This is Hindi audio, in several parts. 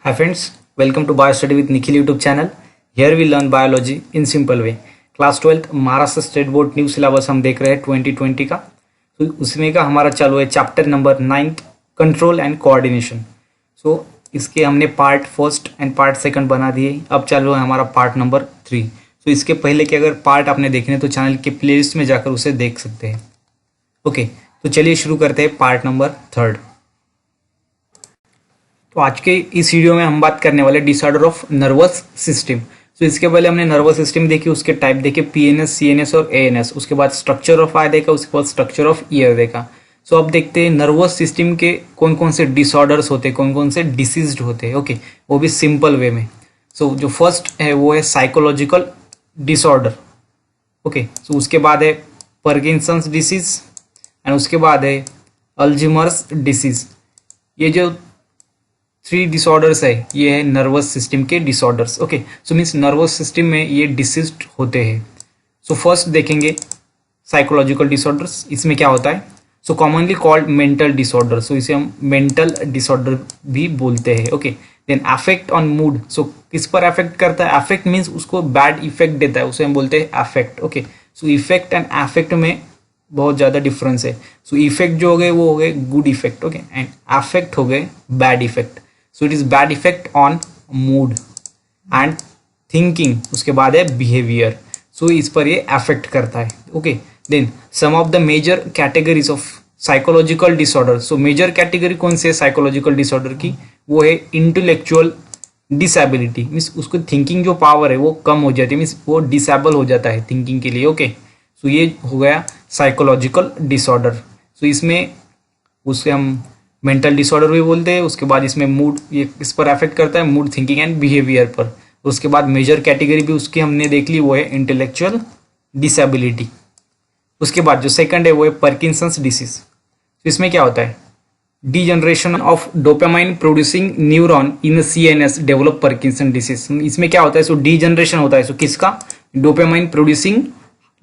Hi friends, welcome to Biostudy with Nikhil YouTube channel. Here we learn biology in simple way. Class 12 Maharashtra state board new syllabus हम देख रहे हैं 2020 का। तो उसमें का हमारा चालू है chapter number 9 control and coordination. So इसके हमने part first and part second बना दिए। अब चालू है हमारा पार्ट नंबर 3। सो इसके पहले के अगर पार्ट आपने देखने तो चैनल के प्लेलिस्ट में जाकर उसे देख सकते हैं। ओके, तो चलिए शुरू करते हैं पार्ट नंबर 3। तो आज के इस वीडियो में हम बात करने वाले डिसऑर्डर ऑफ नर्वस सिस्टम। तो इसके पहले हमने नर्वस सिस्टम देखी, उसके टाइप देखे पीएनएस, सीएनएस और एएनएस। उसके बाद स्ट्रक्चर ऑफ आई देखा, उसके बाद स्ट्रक्चर ऑफ ईयर देखा। सो अब देखते हैं नर्वस सिस्टम के कौन कौन से डिसऑर्डर्स होते हैं, कौन कौन से डिसीज्ड होते हैं। ओके, वो भी सिंपल वे में। सो जो फर्स्ट है वो है साइकोलॉजिकल डिसऑर्डर। ओके, सो उसके बाद है पार्किंसंस डिसीज एंड उसके बाद है अल्जीमर्स डिसीज। ये जो 3 डिसऑर्डर्स है ये है नर्वस सिस्टम के disorders. Okay, so means nervous system में ये डिसीज्ड होते हैं। सो फर्स्ट देखेंगे साइकोलॉजिकल डिसऑर्डर्स। इसमें क्या होता है? So commonly called mental disorder. So इसे हम मेंटल डिसऑर्डर भी बोलते हैं। Okay, then affect on mood. So किस पर अफेक्ट करता है? अफेक्ट मीन्स उसको बैड इफेक्ट देता है, उसे हम बोलते हैं affect. Okay, so effect and affect में बहुत ज़्यादा डिफरेंस है। सो इफेक्ट जो हो गए वो हो गए good effect. Okay, and affect हो गए bad effect. So it is bad effect on mood and thinking. उसके बाद है बिहेवियर। सो इस पर ये अफेक्ट करता है। Okay, then some of the major categories of psychological disorder. So major category कौन से साइकोलॉजिकल डिसऑर्डर की? वो है इंटेलेक्चुअल डिसेबिलिटी। मीन्स उसको थिंकिंग जो पावर है वो कम हो जाती है, मीन्स वो डिसेबल हो जाता है थिंकिंग के लिए। ओके, सो ये हो गया साइकोलॉजिकल डिसऑर्डर। सो इसमें उसे हम मेंटल डिसऑर्डर भी बोलते हैं। उसके बाद इसमें मूड, ये इस पर अफेक्ट करता है, मूड, थिंकिंग एंड बिहेवियर पर। उसके बाद मेजर कैटेगरी भी उसकी हमने देख ली, वो है इंटेलेक्चुअल डिसेबिलिटी। उसके बाद जो सेकंड है वो है पार्किंसंस डिसीज। तो इसमें क्या होता है? Degeneration of dopamine producing neuron in CNS develop Parkinson disease. इसमें क्या होता है? सो डीजनरेशन होता है। सो किसका? डोपामाइन प्रोड्यूसिंग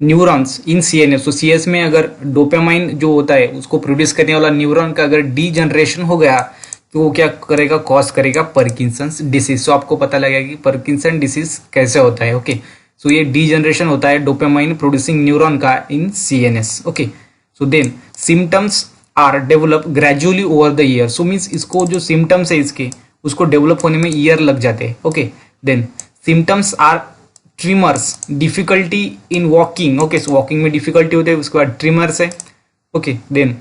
न्यूरॉन्स इन सीएनएस। तो सीएस में अगर डोपामाइन जो होता है उसको प्रोड्यूस करने वाला न्यूरॉन का अगर डीजनरेशन हो गया तो वो क्या करेगा? कॉज करेगा पार्किंसंस डिसीज। सो आपको पता लगेगा कि पार्किंसन डिसीज कैसे होता है। ओके, सो ये डीजनरेशन होता है डोपामाइन प्रोड्यूसिंग न्यूरॉन का in CNS. Okay, so then symptoms are develop gradually over the year. So means इसको जो सिम्टम्स है इसके उसको डेवलप होने में ईयर लग जाते हैं। Okay, then symptoms are tremors, difficulty in walking. Okay, so walking में डिफिकल्टी होती है। उसके बाद ट्रिमर्स है। Okay, then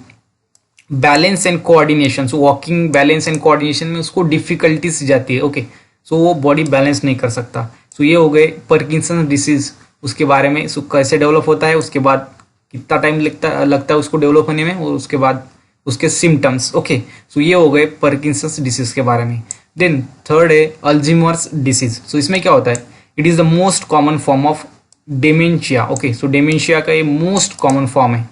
balance and coordination. So walking, balance and coordination में उसको डिफिकल्टीज जाती है। ओके, सो वो बॉडी बैलेंस नहीं कर सकता। सो ये हो गए पार्किंसन डिसीज उसके बारे में। सो कैसे डेवलप होता है, उसके बाद कितना टाइम लगता है उसको डेवलप होने में, और उसके बाद उसके सिम्टम्स। ओके, सो ये हो गए पार्किंसन डिसीज के बारे में। देन थर्ड है अल्जीमर्स डिसीज। सो इसमें क्या होता है? It is the most common form of dementia. Okay, so dementia का ये मोस्ट कॉमन फॉर्म है।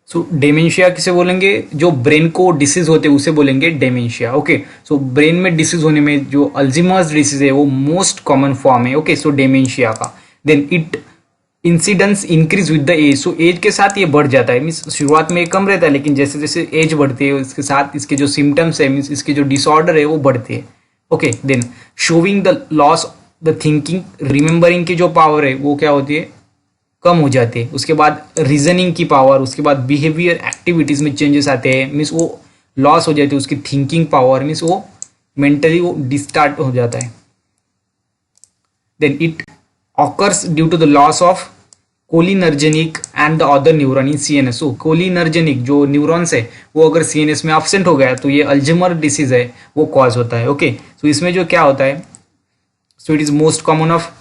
सो डेमेंशिया किसे बोलेंगे? जो ब्रेन को डिसीज होते हैं उसे बोलेंगे डेमेंशिया। ओके, सो ब्रेन में डिसीज होने में जो अल्जीमर्स डिसीज है वो मोस्ट कॉमन फॉर्म है। ओके, सो डेमेंशिया का। Then it incidence increase with the age. So age के साथ ये बढ़ जाता है। मीन्स शुरुआत में कम रहता है, लेकिन जैसे जैसे एज बढ़ती है इसके साथ इसके जो सिम्टम्स है, मीन्स इसके जो डिसऑर्डर है वो बढ़ते हैं। Okay, then showing the loss the thinking, remembering की जो पावर है वो क्या होती है? कम हो जाती है। उसके बाद रीजनिंग की पावर, उसके बाद बिहेवियर एक्टिविटीज में चेंजेस आते हैं। मीन्स वो लॉस हो जाती है उसकी थिंकिंग पावर, मीन्स वो मेंटली वो डिस्टार्ट हो जाता है। Then it occurs due to the loss of cholinergenic and the other neuron in CNS. So cholinergenic जो न्यूरॉन्स है वो अगर सीएनएस में एब्सेंट हो गया तो ये अल्जीमर डिसीज है वो कॉज होता है। ओके, सो इसमें जो क्या होता है? सो it is most common of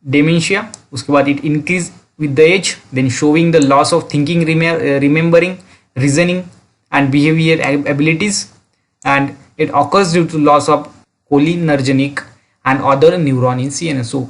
dementia. उसके बाद it increase with the age, then showing the loss of thinking, remembering, reasoning and behavior abilities, and it occurs due to loss of cholinergic and other neuron in CNS. So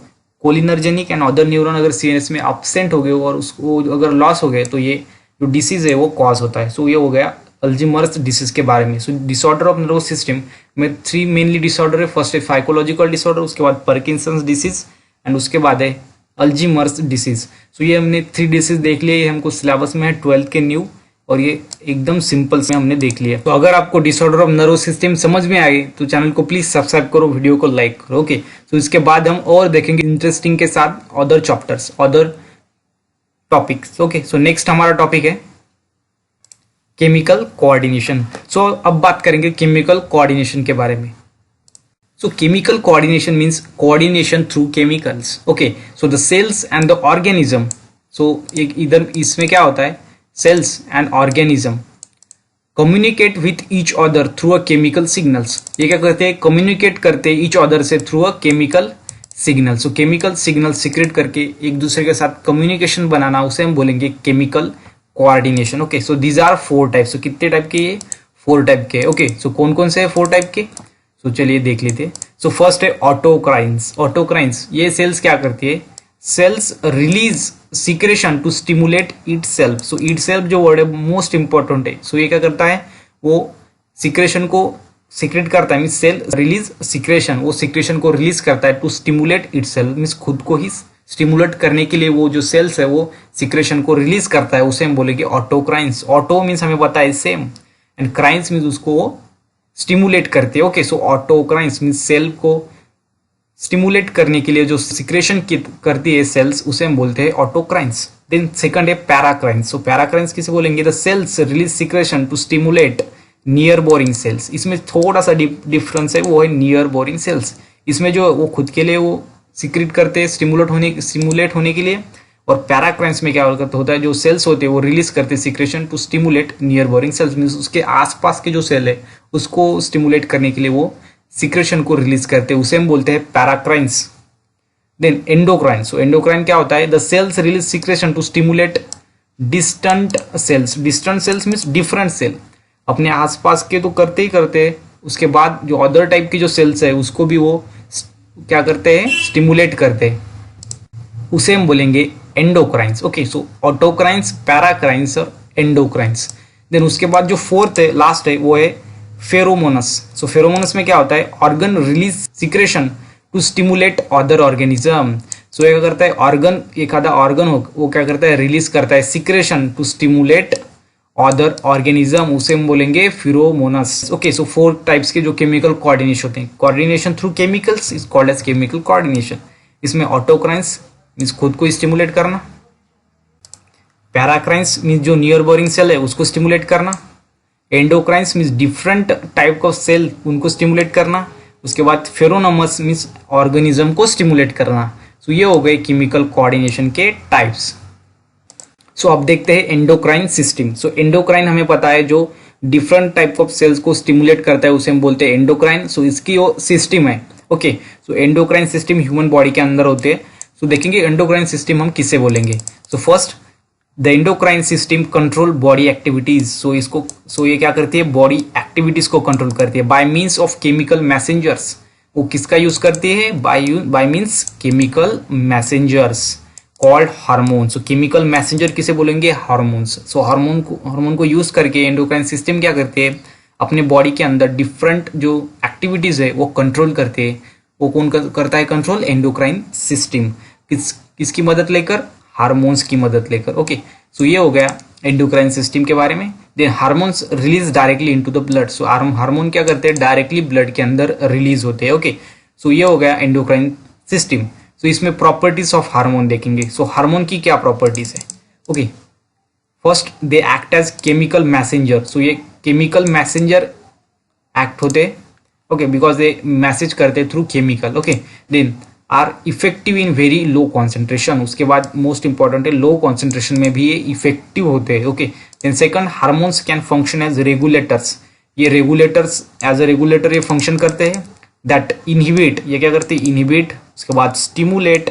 cholinergic and other neuron अगर CNS में absent हो गए और उसको अगर loss हो गए तो ये जो disease है वो cause होता है। So ये हो गया अल्जीमर्स डिसीज के बारे में। सो डिसऑर्डर ऑफ नर्वस सिस्टम में 3 मेनली डिसऑर्डर है। फर्स्ट है साइकोलॉजिकल डिसऑर्डर, उसके बाद पार्किंसंस डिसीज एंड उसके बाद है अल्जीमर्स डिसीज। सो ये हमने 3 डिसीज देख लिए, ये हमको सिलेबस में है 12th के न्यू, और ये एकदम सिंपल से हमने देख लिया। तो अगर आपको डिसऑर्डर ऑफ नर्वस सिस्टम समझ में आई तो चैनल को प्लीज सब्सक्राइब करो, वीडियो को लाइक करो। ओके, तो इसके बाद हम और देखेंगे इंटरेस्टिंग के साथ other chapters, other topics. Okay, so next हमारा टॉपिक है केमिकल कोऑर्डिनेशन। सो अब बात करेंगे केमिकल कोऑर्डिनेशन के बारे में। So chemical coordination means coordination through chemicals. Okay, so the cells and the organism. So एक इधर इसमें क्या होता है, cells and organism communicate with each other through a chemical signals. ये क्या करते हैं, communicate करते हैं each other से through a chemical signal. So chemical signal secrete करके एक दूसरे के साथ communication बनाना, उसे हम बोलेंगे chemical coordination. Okay, so these are 4 types. So कितने टाइप के, ये 4 टाइप के। Okay, so कौन कौन से है 4 टाइप के, तो चलिए देख लेते हैं। सो फर्स्ट है ऑटोक्राइन्स। ऑटोक्राइन्स ये सेल्स क्या करती है, cells release secretion to stimulate itself. So itself जो वर्ड है मोस्ट इंपॉर्टेंट है। सो ये क्या करता है, वो सिक्रेशन को सिक्रेट करता है, मीन सेल रिलीज सिक्रेशन, वो सिक्रेशन को रिलीज करता है to stimulate itself, mean खुद को ही स्टिमुलेट करने के लिए वो जो सेल्स है वो सिक्रेशन को रिलीज करता है, उसे हम बोलेंगे ऑटोक्राइन्स। ऑटो मीन्स हमें पता है सेम, एंड क्राइन्स मीन्स उसको वो स्टिमुलेट करते हैं। ओके, सो ऑटोक्राइन्स मीन्स सेल को स्टिमुलेट करने के लिए जो सिक्रेशन करती है सेल्स, उसे हम बोलते हैं ऑटोक्राइन्स। देन सेकंड है पैराक्राइन्स। सो पैराक्राइन्स किसे बोलेंगे, the cells release secretion to stimulate neighbouring cells. इसमें थोड़ा सा डिफरेंस है, वो है नियर बोरिंग सेल्स। इसमें जो वो खुद के लिए वो सिक्रेट करते हैं स्टिमुलेट होने के लिए, और पैराक्राइन्स में क्या होता है, जो सेल्स होते हैं वो रिलीज करते हैं secretion to stimulate neighbouring cells, means उसके आसपास के जो सेल है उसको स्टिमुलेट करने के लिए वो सिक्रेशन को रिलीज करते हैं, उसे हम बोलते हैं paracrines. Then endocrine. So endocrine क्या होता है, the cells release secretion to stimulate distant cells. Distant cells means different cell, अपने आसपास के तो करते ही करते, उसके बाद जो अदर टाइप की जो सेल्स है उसको भी वो क्या करते हैं, स्टिमुलेट करते हैं, उसे हम बोलेंगे एंडोक्राइन्स। ओके, सो ऑटोक्राइन्स, पैराक्राइन्स और एंडोक्राइन्स। देन उसके बाद जो फोर्थ है, लास्ट है, वो है फेरोमोनस। सो फेरोमोनस में क्या होता है, organ release secretion to stimulate other organism. So क्या करता है, ऑर्गन, एक आधा ऑर्गन हो वो क्या करता है, रिलीज करता है secretion to stimulate other organism, उसे हम बोलेंगे फेरोमोनस। ओके, सो 4 टाइप्स के जो केमिकल कोऑर्डिनेशन होते हैं, coordination through chemicals is called as chemical coordination. इसमें ऑटोक्राइन्स मीन्स खुद को स्टिमुलेट करना, पैराक्राइन्स मीन्स जो नियर बोरिंग सेल है उसको स्टिमुलेट करना, endocrines means different type of cell उनको स्टिमुलेट करना, उसके बाद फेरोनोमस मीन्स ऑर्गेनिज्म को स्टिमुलेट करना। सो ये हो गए केमिकल कोऑर्डिनेशन के टाइप्स। सो अब देखते हैं एंडोक्राइन सिस्टम। सो एंडोक्राइन हमें पता है जो डिफरेंट टाइप ऑफ सेल्स को स्टिमुलेट करता है, उसे हम बोलते हैं एंडोक्राइन। सो इसकी वो सिस्टम है। ओके, सो एंडोक्राइन सिस्टम ह्यूमन बॉडी के अंदर होते हैं। तो देखेंगे एंडोक्राइन सिस्टम हम किसे बोलेंगे। So first, the endocrine system control body activities. So ये क्या करती है, बॉडी एक्टिविटीज को कंट्रोल करती है bye means of chemical messengers. वो किसका यूज करती है, bye means chemical messengers called hormones. सो केमिकल मैसेंजर किसे बोलेंगे, हार्मोन्स। सो हार्मोन को यूज करके एंडोक्राइन सिस्टम क्या करते हैं, अपने बॉडी के अंदर डिफरेंट जो एक्टिविटीज है वो कंट्रोल करते हैं। वो कौन करता है कंट्रोल, एंडोक्राइन सिस्टम। किसकी मदद लेकर, हार्मोन्स की मदद लेकर। ओके, सो ये हो गया एंडोक्राइन सिस्टम के बारे में। Then hormones release directly into the blood. So hormone क्या करते हैं, डायरेक्टली ब्लड के अंदर रिलीज होते हैं। ओके, सो ये हो गया एंडोक्राइन सिस्टम। सो इसमें प्रॉपर्टीज ऑफ हार्मोन देखेंगे। सो हार्मोन की क्या प्रॉपर्टीज है। Okay, first, they act as chemical messenger. So ये केमिकल मैसेंजर एक्ट होते, ओके, बिकॉज दे मैसेज करते through chemical. Okay, then are effective in very low concentration. उसके बाद मोस्ट इंपॉर्टेंट है, लो कॉन्सेंट्रेशन में भी ये इफेक्टिव होते हैं। Okay, then second, hormones can function as regulators. ये रेगुलेटर्स एज अ रेगुलेटर ये फंक्शन करते हैं। दैट इनहिबिट, ये क्या करते हैं, इनहिबिट, उसके बाद स्टिमुलेट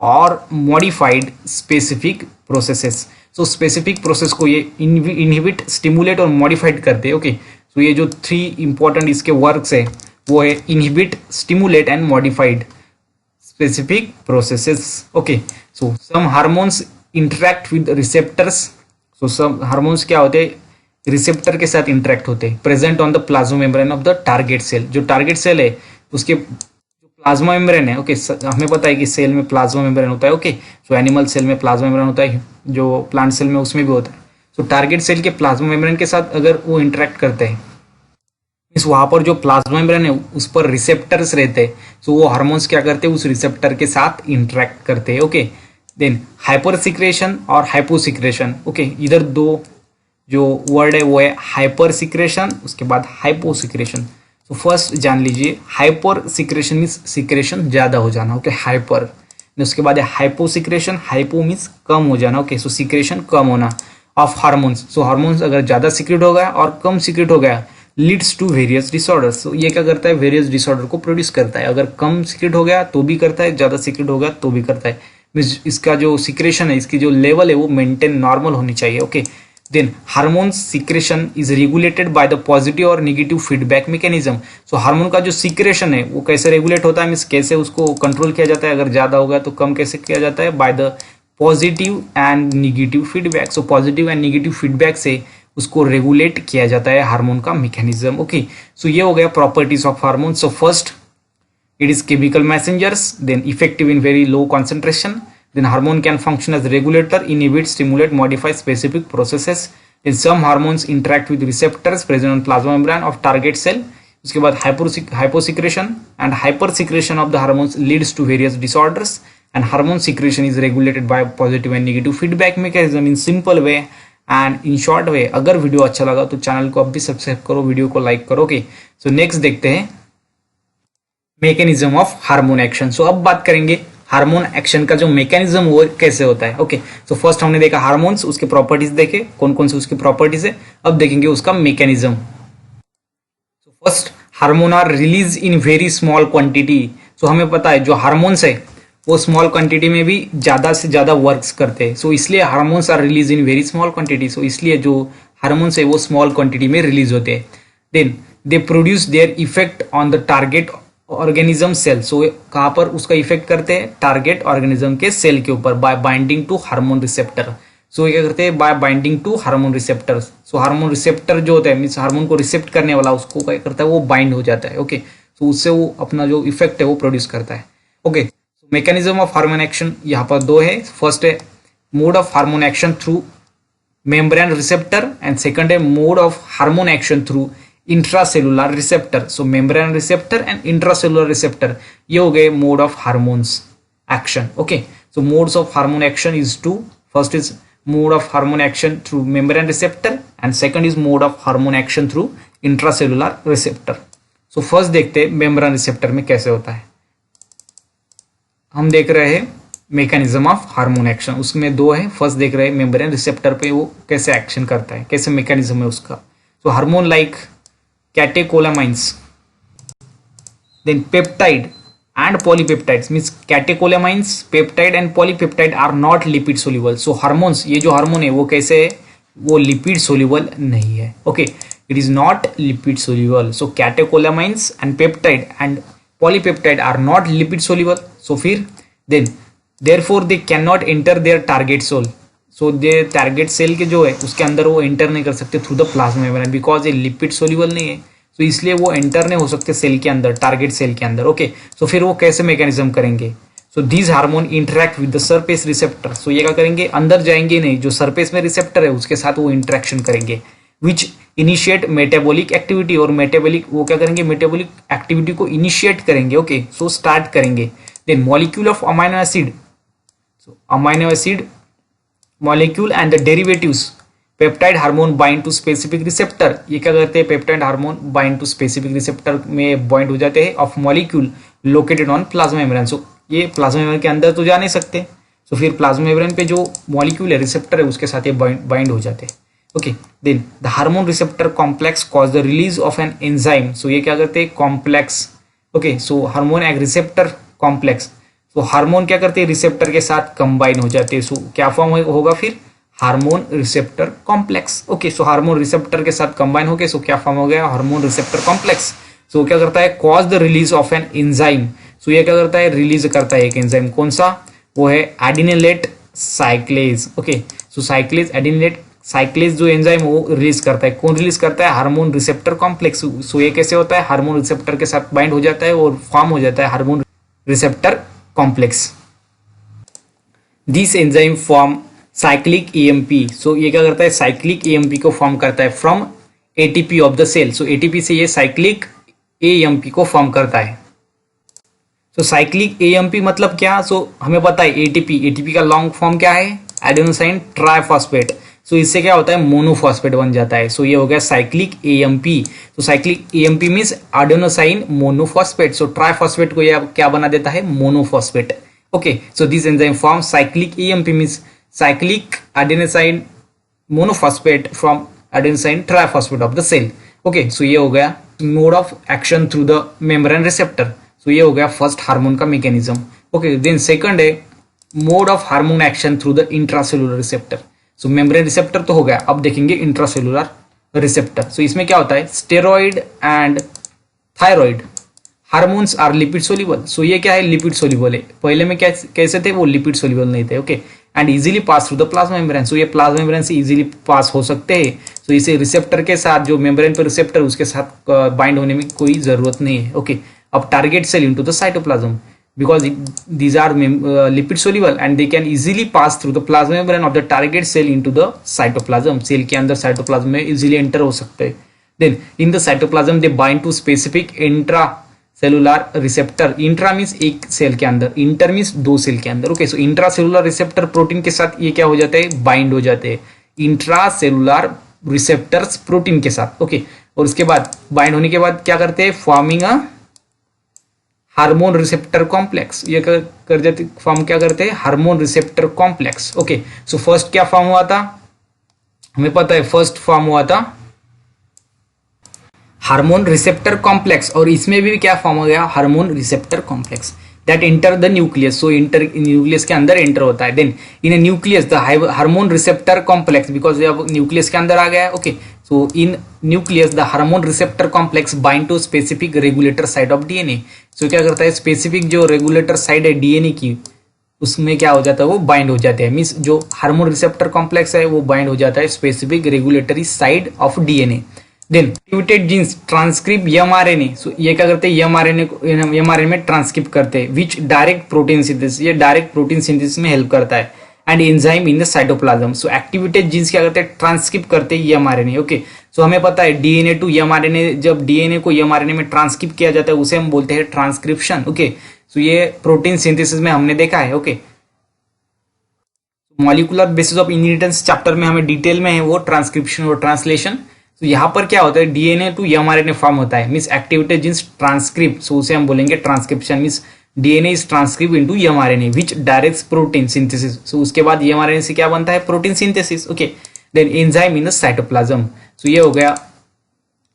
और modified specific processes. So specific process को ये इनहिबिट, स्टिमुलेट और मॉडिफाइड करते हैं। ओके, सो ये जो 3 इंपॉर्टेंट इसके वर्क्स है वो है inhibit, stimulate and modified specific processes. Okay, so some hormones interact with receptors. So some hormones क्या होते हैं, रिसेप्टर के साथ इंटरेक्ट होते हैं, present on the plasma membrane of the target cell. जो टारगेट सेल है उसके जो प्लाज्मा मेम्ब्रेन है, ओके, हमें पता है कि सेल में प्लाज्मा मेम्ब्रेन होता है। ओके, सो एनिमल सेल में प्लाज्मा मेम्ब्रेन होता है, जो प्लांट सेल में उसमें भी होता है। तो टारगेट सेल के प्लाज्मा मेम्ब्रेन के साथ अगर वो इंटरेक्ट करते हैं, मीन्स वहां पर जो प्लाज्मा मेम्ब्रेन है उस पर रिसेप्टर्स रहते हैं, सो वो हार्मोन्स क्या करते हैं, उस रिसेप्टर के साथ इंटरेक्ट करते हैं। ओके, देन हाइपर सिक्रेशन और हाइपो सिक्रेशन। ओके, इधर दो जो वर्ड है वो है हाइपर सिक्रेशन, उसके बाद हाइपो सिक्रेशन। तो फर्स्ट जान लीजिए, हाइपर सिक्रेशन मीन्स सिक्रेशन ज्यादा हो जाना। Okay, hyper. उसके बाद है हाइपो सिक्रेशन, हाइपो मीन्स कम हो जाना। ओके, सो सिक्रेशन कम होना ऑफ हार्मोन्स। सो हार्मोन्स अगर ज्यादा सिक्रेट हो गया और कम सिक्रेट हो गया, लीड्स टू वेरियस डिसऑर्डर्स। तो ये क्या करता है, वेरियस डिसऑर्डर को प्रोड्यूस करता है। अगर कम सिक्रेट हो गया तो भी करता है, ज्यादा सिक्रेट हो गया तो भी करता है। मीन्स इसका जो सिक्रेशन है, इसकी जो लेवल है वो मेंटेन नॉर्मल होनी चाहिए। Okay, then hormone secretion is regulated by the positive और negative feedback mechanism. So hormone का जो सिक्रेशन है वो कैसे रेगुलेट होता है, मीन्स कैसे उसको कंट्रोल किया जाता है, अगर ज्यादा होगा तो कम कैसे किया जाता है, by the positive and negative feedback. So positive and negative feedback से उसको रेगुलेट किया जाता है हार्मोन का मैकेनिज्म। ओके, सो ये हो गया properties of hormone. So first, it is chemical messengers, then effective in very low concentration, then hormone can function as regulator, inhibit, stimulate, modify specific processes, then some hormones interact with receptors present on plasma membrane of target cell। उसके बाद hyposecretion and hypersecretion of the hormones leads to various disorders, and hormone secretion is regulated by positive and negative feedback mechanism in simple way and in short way। अगर वीडियो अच्छा लगा तो चैनल को अब भी सब्सक्राइब करो, वीडियो को लाइक करो। ओके, सो नेक्स्ट देखते हैं मैकेनिज्म ऑफ हार्मोन एक्शन। सो अब बात करेंगे हार्मोन एक्शन का जो मैकेनिज्म वो कैसे होता है। ओके, सो फर्स्ट हमने देखा हार्मोन्स, उसके प्रॉपर्टीज देखे, कौन कौन से उसकी प्रॉपर्टीज है। अब देखेंगे उसका mechanism. So first, hormone are release in very small quantity. So हमें पता है जो हार्मोन्स है वो स्मॉल क्वांटिटी में भी ज्यादा से ज्यादा वर्क्स करते हैं। सो इसलिए hormones are release in very small quantity. So इसलिए जो हार्मोन्स है वो स्मॉल क्वांटिटी में रिलीज होते हैं। Then they produce their effect on the target organism cell. So कहां पर उसका इफेक्ट करते हैं, टारगेट ऑर्गेनिज्म के सेल के ऊपर, by binding to hormone receptor. So ये क्या करते हैं, by binding to hormone receptor. So hormone receptor जो होता है, मीन्स हार्मोन को रिसेप्ट करने वाला, उसको क्या करता है, वो बाइंड हो जाता है। ओके, सो उससे वो अपना जो इफेक्ट है वो प्रोड्यूस करता है। Okay, so mechanism of hormone action यहाँ पर दो है। फर्स्ट है mode of hormone action through membrane receptor, and second है mode of hormone action through intracellular receptor. So membrane receptor and intracellular receptor, ये हो गए mode of hormones action. Okay, so modes of hormone action is two, first is mode of hormone action through membrane receptor and second is mode of hormone action through intracellular receptor. So first देखते हैं मेम्ब्रेन रिसेप्टर में कैसे होता है। हम देख रहे हैं मैकेनिज्म ऑफ हार्मोन एक्शन, उसमें दो है। फर्स्ट देख रहे हैं मेम्ब्रेन रिसेप्टर पे वो कैसे एक्शन करता है, कैसे मैकेनिज्म है उसका। So hormone like catecholamines, then peptide and polypeptides, means catecholamines, peptide and polypeptide are not lipid soluble। so hormones, ये जो हार्मोन है वो कैसे है, वो लिपिड सोल्यूबल नहीं है। Okay, it is not lipid soluble. So catecholamines and peptide and polypeptide are not lipid soluble। so फिर then therefore they cannot enter their target cell। So they target cell के जो है उसके अंदर वो एंटर नहीं कर सकते through the plasma membrane, because ये लिपिड सोल्यूबल नहीं है। सो इसलिए वो एंटर नहीं हो सकते सेल के अंदर, टारगेट सेल के अंदर। ओके, सो फिर वो कैसे मैकेनिज्म करेंगे। So these hormone interact with the surface receptor. So ये क्या करेंगे, अंदर जाएंगे नहीं, जो सरफेस में रिसेप्टर है उसके साथ वो इंटरेक्शन करेंगे, विच इनिशिएट मेटाबॉलिक एक्टिविटी। और मेटाबॉलिक वो क्या करेंगे, मेटाबॉलिक एक्टिविटी को इनिशिएट करेंगे। ओके, सो स्टार्ट करेंगे। Then molecule of amino acid, so amino acid molecule and the derivatives peptide hormone bind to specific receptor. ये क्या करते हैं, peptide hormone bind to specific receptor में बाइंड हो जाते हैं of molecule located on plasma membrane. So ये प्लाज्मा मेम्ब्रेन के अंदर तो जा नहीं सकते, सो फिर प्लाज्मा मेम्ब्रेन पे जो मॉलिक्यूल है, रिसेप्टर है, उसके साथ ये बाइंड हो जाते हैं। Okay, then the hormone receptor complex cause the release of an enzyme. So ये क्या करते हैं, complex. Okay, so hormone egg receptor complex, तो हार्मोन क्या करते हैं, रिसेप्टर के साथ कंबाइन हो जाते हैं। सो क्या फॉर्म होगा फिर, hormone receptor complex. Okay, so hormone receptor के साथ कंबाइन हो गए, सो क्या फॉर्म हो गया, हार्मोन रिसेप्टर कॉम्प्लेक्स। सो क्या करता है, cause the release of an enzyme. So ये क्या करता है, रिलीज करता है एक एंजाइम, कौन सा, वो है एडिनिलेट साइक्लेज। ओके, सो साइक्लेज एडिनिलेट साइक्लेज जो एंजाइम वो रिलीज करता है, कौन रिलीज करता है, हार्मोन रिसेप्टर कॉम्प्लेक्स। सो ये कैसे होता है, हार्मोन रिसेप्टर के साथ बाइंड हो जाता है और फॉर्म हो जाता है hormone receptor complex। These enzyme form cyclic AMP. So ये क्या करता है, साइक्लिक ईएमपी को फॉर्म करता है from ATP of the cell. So ATP से ये साइक्लिक एएमपी को फॉर्म करता है। सो साइक्लिक एएमपी मतलब क्या, सो हमें पता है एटीपी, एटीपी का लॉन्ग फॉर्म क्या है, एडेनोसाइन ट्राइफॉस्फेट। सो इससे क्या होता है, मोनोफॉस्फेट बन जाता है। सो ये हो गया साइक्लिक एएमपी। तो cyclic AMP means adenosine monophosphate. So triphosphate को ये क्या बना देता है, monophosphate. Okay, so this enzyme form cyclic AMP means cyclic adenosine monophosphate from adenosine triphosphate of the cell. Okay, so ये हो गया mode of action through the membrane receptor. So ये हो गया फर्स्ट हार्मोन का मैकेनिज्म। ओके, देन सेकंड है mode of hormone action through the intracellular receptor. So membrane receptor तो हो गया, अब देखेंगे इंट्रासेलुलर रिसेप्टर। सो इसमें क्या होता है, steroid and thyroid hormones are lipid soluble. So ये क्या है, लिपिड सोल्यूबल है। पहले में कैसे थे, वो लिपिड सोल्यूबल नहीं थे। Okay, and easily pass through the plasma membrane. So ये प्लाज्मा मेम्ब्रेन से इजीली पास हो सकते हैं। सो इसे रिसेप्टर के साथ, जो मेम्ब्रेन पर रिसेप्टर उसके साथ बाइंड होने में कोई जरूरत नहीं है। ओके, अब target cell into the cytoplasm because these are lipid soluble and they can easily pass through the plasma membrane of the target cell into the cytoplasm। Cell के अंदर साइटोप्लाज्म में इजीली एंटर हो सकते हैं। Then in the cytoplasm they bind to specific intra cellular receptor. Intra means एक सेल के अंदर, इंटर मीन्स दो सेल के अंदर। Okay, so intra cellular receptor protein के साथ ये क्या हो जाते हैं, बाइंड हो जाते हैं, इंट्रा सेलुलर रिसेप्टर्स प्रोटीन के साथ। ओके, और उसके बाद बाइंड होने के बाद क्या करते हैं, forming a hormone receptor complex. ये कर देते, फॉर्म क्या करते हैं, hormone receptor complex. Okay, so first क्या फॉर्म हुआ था, हमें पता है फर्स्ट फॉर्म हुआ था हार्मोन रिसेप्टर कॉम्प्लेक्स, और इसमें भी क्या फॉर्म हो गया, hormone receptor complex that enter the nucleus. So enter nucleus के अंदर एंटर होता है। Then in a nucleus the hormone receptor complex, because अब न्यूक्लियस के अंदर आ गया है। Okay, so in nucleus the hormone receptor complex bind to specific regulator site of DNA। so क्या करता है, स्पेसिफिक जो रेगुलेटर साइड है डीएनए की, उसमें क्या हो जाता है, वो बाइंड हो जाते हैं। मीन्स जो हार्मोन रिसेप्टर कॉम्प्लेक्स है वो बाइंड हो जाता है specific regulatory side of DNA. Then activated genes transcript mRNA. So ये क्या करते हैं, एमआरएनए में ट्रांसक्रिप्ट करते हैं, विच डायरेक्ट प्रोटीन सिंथेसिस, ये डायरेक्ट प्रोटीन सिंथेसिस में हेल्प करता है। And enzyme in the cytoplasm. So activated genes क्या करते हैं, ट्रांसक्रिप्ट करते हैं एमआरएनए। ओके, सो हमें पता है डीएनए टू एमआरएनए, जब डीएनए को एमआरएनए में ट्रांसक्रिप्ट किया जाता है उसे हम बोलते हैं ट्रांसक्रिप्शन। ओके, सो ये प्रोटीन सिंथेसिस में हमने देखा है। Okay, molecular basis of inheritance chapter में हमें डिटेल में है वो ट्रांसक्रिप्शन और ट्रांसलेशन। तो यहाँ पर क्या होता है, डीएनए टू एमआरएनए फॉर्म होता है, means activated genes transcript. So उसे हम बोलेंगे transcription. Means DNA is transcript into mRNA which directs protein synthesis. So उसके बाद एमआरएनए से क्या बनता है, protein synthesis. Okay, then enzyme in the cytoplasm. So ये हो गया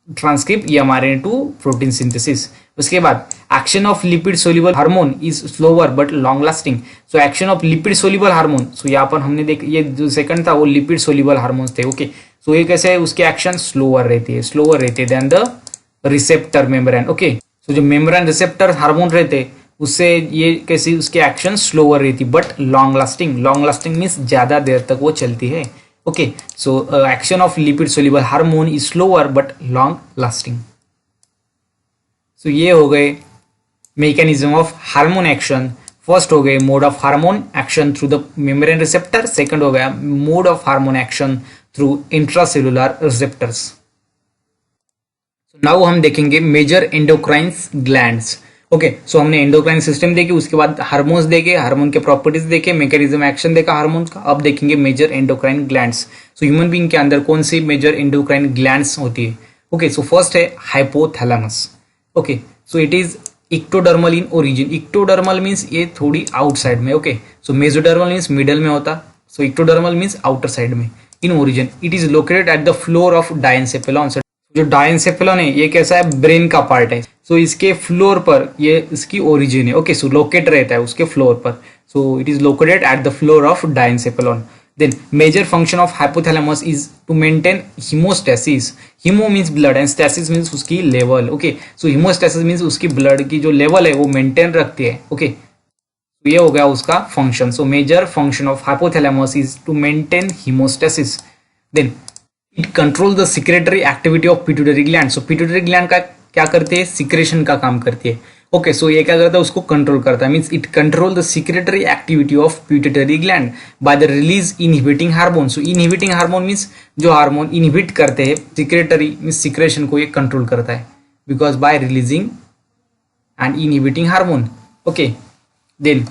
transcript mRNA to protein synthesis. उसके बाद action of lipid soluble hormone is slower but long lasting. So action of lipid soluble hormone, so यहाँ पर हमने देख, ये जो सेकंड था वो लिपिड सोल्यूबल हार्मोन्स थे। ओके, सो ये कैसे है, उसके एक्शन स्लोअर रहती है, स्लोअर रहते हैं then the receptor membrane. Okay, so जो मेम्ब्रेन रिसेप्टर हार्मोन रहते उससे ये कैसी, उसके एक्शन स्लोअर रहती but long lasting. Long lasting means ज्यादा देर तक वो चलती है। Okay, so action of lipid soluble hormone is slower but long lasting. So ये हो गए mechanism of hormone action. First हो गए mode of hormone action through the membrane receptor, second हो गया mode of hormone action through intracellular receptors. Now हम देखेंगे मेजर एंडोक्राइन्स ग्लैंड्स। ओके, सो हमने एंडोक्राइन सिस्टम देखे, उसके बाद हार्मोन्स देखे, हार्मोन के प्रॉपर्टीज देखे, मैकेनिज्म एक्शन देखा हार्मोन्स का। अब देखेंगे major endocrine glands. So human being के अंदर कौन सी मेजर एंडोक्राइन ग्लैंड्स होती है। ओके, सो फर्स्ट है hypothalamus. Okay, so it is ectodermal in origin. Ectodermal means ये थोड़ी आउटसाइड में। Okay, so mesodermal means middle में होता, so ectodermal means outer side में। In origin it is located at the floor of diencephalon. जो डायनसेफेलॉन है ये कैसा है, ब्रेन का पार्ट है। सो इसके फ्लोर पर ये इसकी ओरिजिन है। ओके, सो लोकेट रहता है उसके फ्लोर पर। So it is located at the floor of diencephalon. Then major function of hypothalamus is to maintain homeostasis. Hemo means blood and stasis means उसकी level. Okay, so homeostasis means उसकी ब्लड की जो लेवल है वो मेंटेन रखती है। ओके, तो ये हो गया उसका function. So major function of hypothalamus is to maintain homeostasis. Then it control the secretory activity of pituitary gland. So pituitary gland का क्या करते हैं, सिक्रेशन का काम करती है। ओके, सो ये क्या करता है, उसको कंट्रोल करता है, means it control the secretory activity of pituitary gland by the release inhibiting hormone. So inhibiting hormone means जो हार्मोन इनहिबिट करते हैं सिक्रेटरी मीन्स सिक्रेशन को ये कंट्रोल करता है, because by releasing and inhibiting hormone. Okay, then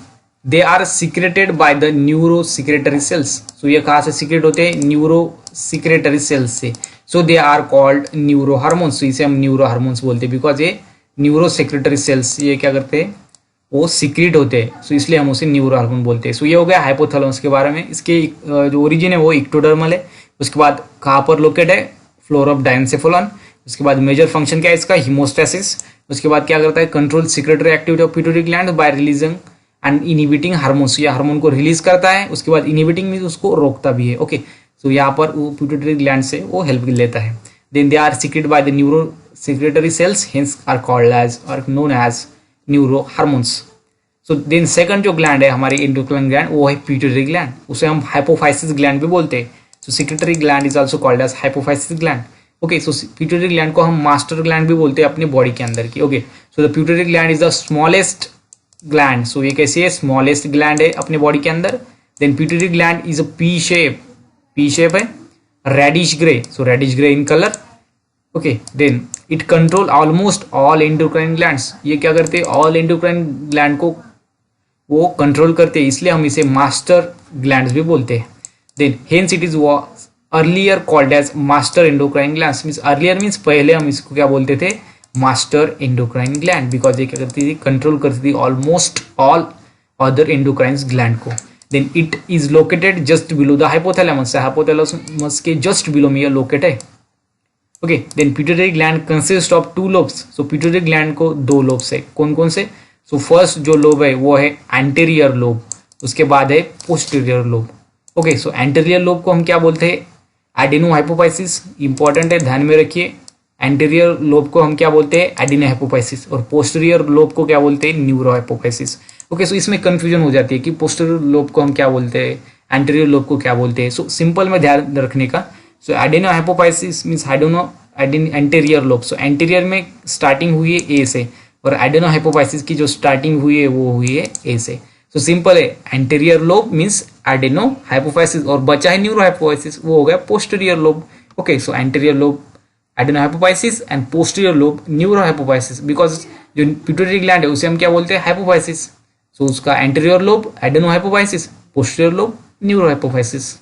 they are secreted by the neuro secretory cells. So ये कहाँ से सिक्रेट होते हैं, न्यूरो सिक्रेटरी सेल्स से। So they are called neuro hormones. इसे हम न्यूरो हार्मोन्स बोलते हैं बिकॉज ये न्यूरो सेक्रेटरी सेल्स ये क्या करते हैं, वो सिक्रेट होते हैं, सो इसलिए हम उसे न्यूरो हार्मोन बोलते हैं। सो ये हो गया हाइपोथैलेमस के बारे में। इसके जो ओरिजिन है वो इक्टोडर्मल है। उसके बाद कहाँ पर लोकेट है, फ्लोर ऑफ डायनसेफोलॉन। उसके बाद मेजर फंक्शन क्या है इसका, हीमोस्टेसिस। उसके बाद क्या करता है, control secretory activity of pituitary gland by releasing and inhibiting hormones. ये हार्मोन को रिलीज करता है। उसके बाद इनहिबिटिंग मीन्स उसको रोकता भी है। ओके, सो यहाँ पर वो पिट्यूटरी ग्लैंड से वो हेल्प लेता है। Then they are secreted by the neuro secretory cells, hence are called as or known as neurohormones. So then second जो ग्लैंड है हमारी endocrine gland वो है pituitary gland, उसे हम hypophysis gland भी बोलते हैं। So secretory gland is also called as hypophysis gland. Okay, so pituitary gland को हम master gland भी बोलते हैं अपने बॉडी के अंदर की। Okay, so the pituitary gland is the smallest gland. So ये कैसी है, smallest gland है अपने बॉडी के अंदर। Then pituitary gland is a P shape है, reddish gray, so reddish gray in color. Okay, then it control almost all endocrine glands. ये क्या करते हैं, ऑल एंडोक्राइन ग्लैंड को वो कंट्रोल करते हैं, इसलिए हम इसे मास्टर ग्लैंड्स भी बोलते हैं। Then hence it is earlier called as master endocrine glands. Means earlier means पहले हम इसको क्या बोलते थे, मास्टर एंडोक्राइन ग्लैंड, बिकॉज ये क्या करती थी, कंट्रोल करती थी almost all other endocrine gland को। Then it is located just below the hypothalamus. Hypothalamus के जस्ट बिलो में ये लोकेट है। Okay, then pituitary gland consist of 2 lobes. So pituitary gland को 2 लोब्स है, कौन कौन से, सो फर्स्ट जो लोब है वो है एंटीरियर लोब, उसके बाद है पोस्टीरियर लोब। ओके, सो एंटीरियर लोब को हम क्या बोलते हैं, एडिनो हाइपोफाइसिस। इंपॉर्टेंट है, ध्यान में रखिए। एंटीरियर लोब को हम क्या बोलते हैं, एडिनो हाइपोफाइसिस, और पोस्टीरियर लोब को क्या बोलते हैं, न्यूरो हाइपोफाइसिस। ओके, सो इसमें कंफ्यूजन हो जाती है कि पोस्टीरियर लोब को हम क्या बोलते हैं, एंटीरियर लोब को क्या बोलते हैं। सो सिंपल में ध्यान रखने का, so adeno hypophysis means anterior lobe. So anterior में स्टार्टिंग हुई है ए से, और एडिनो हाइपोफाइसिस की जो स्टार्टिंग हुई है वो हुई है ए से। सो सिंपल है, anterior lobe means adeno hypophysis, और बचा है न्यूरो हाइपोफाइसिस, वो हो गया posterior lobe. Okay, so anterior lobe adeno hypophysis and posterior lobe neuro hypophysis, because जो पिट्यूटरी ग्लैंड है उसे हम क्या बोलते हैं, हाइपोफाइसिस। सो उसका anterior lobe adeno hypophysis, posterior lobe neuro hypophysis.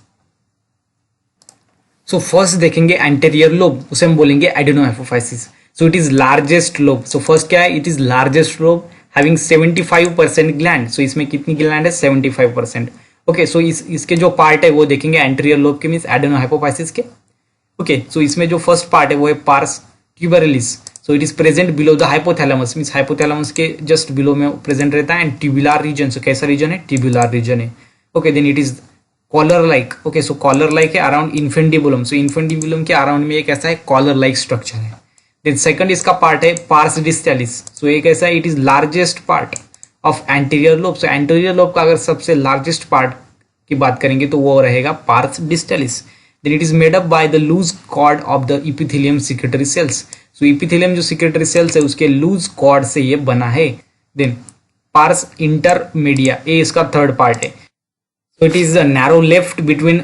सो फर्स्ट देखेंगे एंटीरियर लोब, उसे हम बोलेंगे adeno hypophysis. So it is largest lobe. So first क्या है, it is largest lobe having 75% gland. So इसमें कितनी ग्लैंड है, 75%। ओके, सो इसके जो पार्ट है वो देखेंगे एंटीरियर लोब के, मीन्स एडिनो हाइपोफाइसिस के। ओके, सो इसमें जो फर्स्ट पार्ट है वो है pars tuberalis. So it is present below the hypothalamus, means hypothalamus के जस्ट बिलो में प्रेजेंट रहता है, एंड ट्यूबुलर रीजन। सो कैसा रीजन है, ट्यूबुलर रीजन है। Okay, then it is collar like. Okay, so collar like है अराउंड इन्फेंडिबुलम। सो इन्फेंडिबुलम के अराउंड में एक ऐसा है कॉलर लाइक स्ट्रक्चर है। देन सेकंड इसका पार्ट है पार्स डिस्टालिस। सो एक ऐसा है, it is largest part of anterior lobe. So anterior lobe का अगर सबसे लार्जेस्ट पार्ट की बात करेंगे तो वो रहेगा pars distalis. Then it is made up by the loose cord of the epithelium secretory cells. So epithelium जो सिक्रेटरी सेल्स है उसके लूज कॉर्ड से ये बना है। देन पार्स इंटरमीडिया, ए इसका थर्ड पार्ट है। So it is a narrow left between